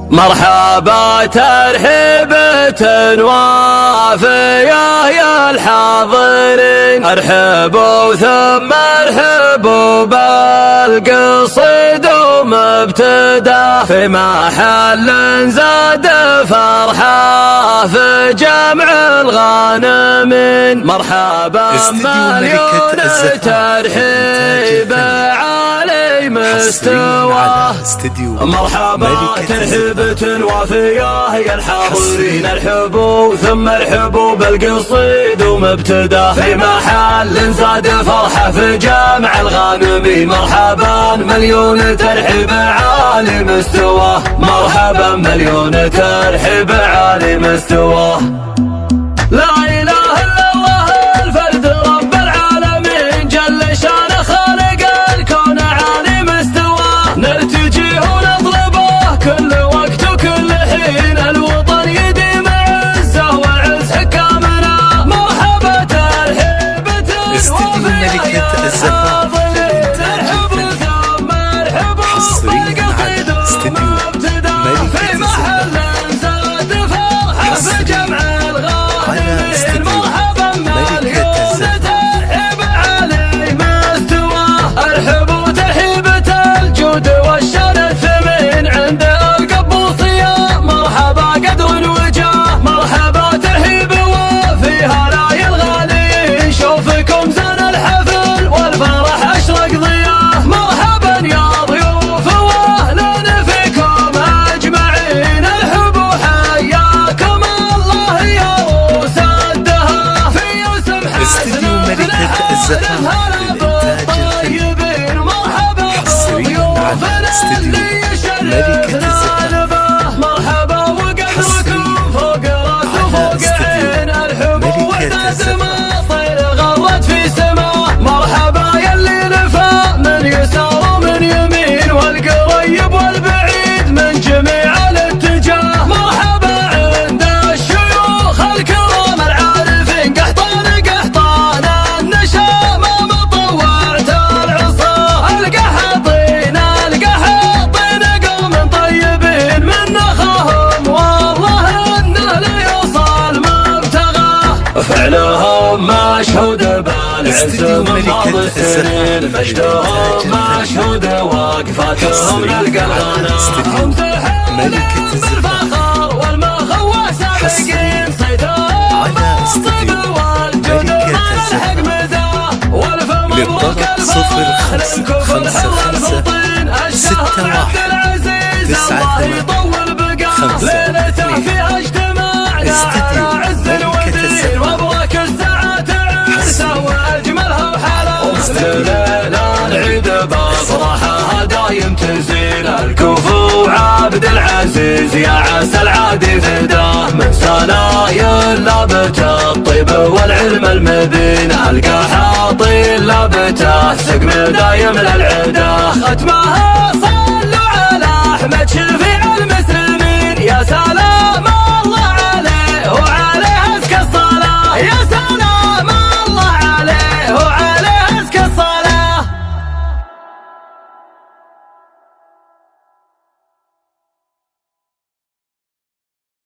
مرحبا ترحيبة وافية يا الحاضرين، ارحبوا ثم ارحبوا بالقصيد ومبتدا في محل زاد فرحة في جمع الغانمين. مرحبا مليون ترحيب علي مستوى، مرحبا ترحيبة وافية يا الحاضرين، ارحبوا ثم ارحبوا بالقصيد ومبتدا في محل زاد فرحة في جمع الغانمين. مرحبا مليون ترحيب عالي مستوى، مرحبا مليون ترحيب عالي مستوى. لا إله إلا الله الفرد رب العالمين، جل شانه خالق الكون عالي مستوى. نرتجيه ونطلبه كل وقت وكل حين، الوطن يديم عزه وعز حكامنا. مرحبا ترحيبة وافية يا الحاضرين، ترحبوا ثم ارحبوا بالقصيد ومبتدا في محل زاد فرحة في جمع الغانمين. مرحبا مليون ترحيب علي مستوى، ارحبوا ترحيبة الجود والشان الثمين عند القبوصية. مرحبا قدر وجاه، مرحبا ترحيب وافيها لاي الغاليين، شوفكم زان الحفل والفرح اشرق ضياه. مرحبا يا ضيوف واهلا فيكم اجمعين، ارحبوا حياكم الله يا روس الدهى. في يوسف حسن الهلا بالطيبين، مرحبا ضيوفنا اللي يشرفنا نبه. مرحبا وقدركم فوق راس وفوق عين، ارحبوا واعتزم طير غرد في سماه. مرحبا يلي لفى من يسار ومن يمين، والقريب والبعيد من جميع الاتجاه. مرحبا عند الشيوخ الكرام العارفين، قحطان قحطان النشا ما مطوعت العصا. القحاطين قوم طيبين من نخاهم، والله انه ليوصل مبتغاه. فعلهم مشهود بالعز من بعض السنين، مجدهم مشهود وقفاتهم نلقى الغنى. هم تحمل بالفخر والمخوة سابقين، صيتهم الطيب والجود ما نلحق مداه. والفم مبروك الفرح للكفر حر البطين، الشهر عبد العزيز الله يطول بقاه. ليلته فيها اجتماع على عز الودين، مبروك الساعة عرسه واجملها وحلا. ليلة العيد بافراحها دايم تزين، الكفو عبد العزيز يا عسى العادي فداه. من سنايا لابت الطيب والعلم المبين، القحاطين لابته سقم دايم للعدا. ختمها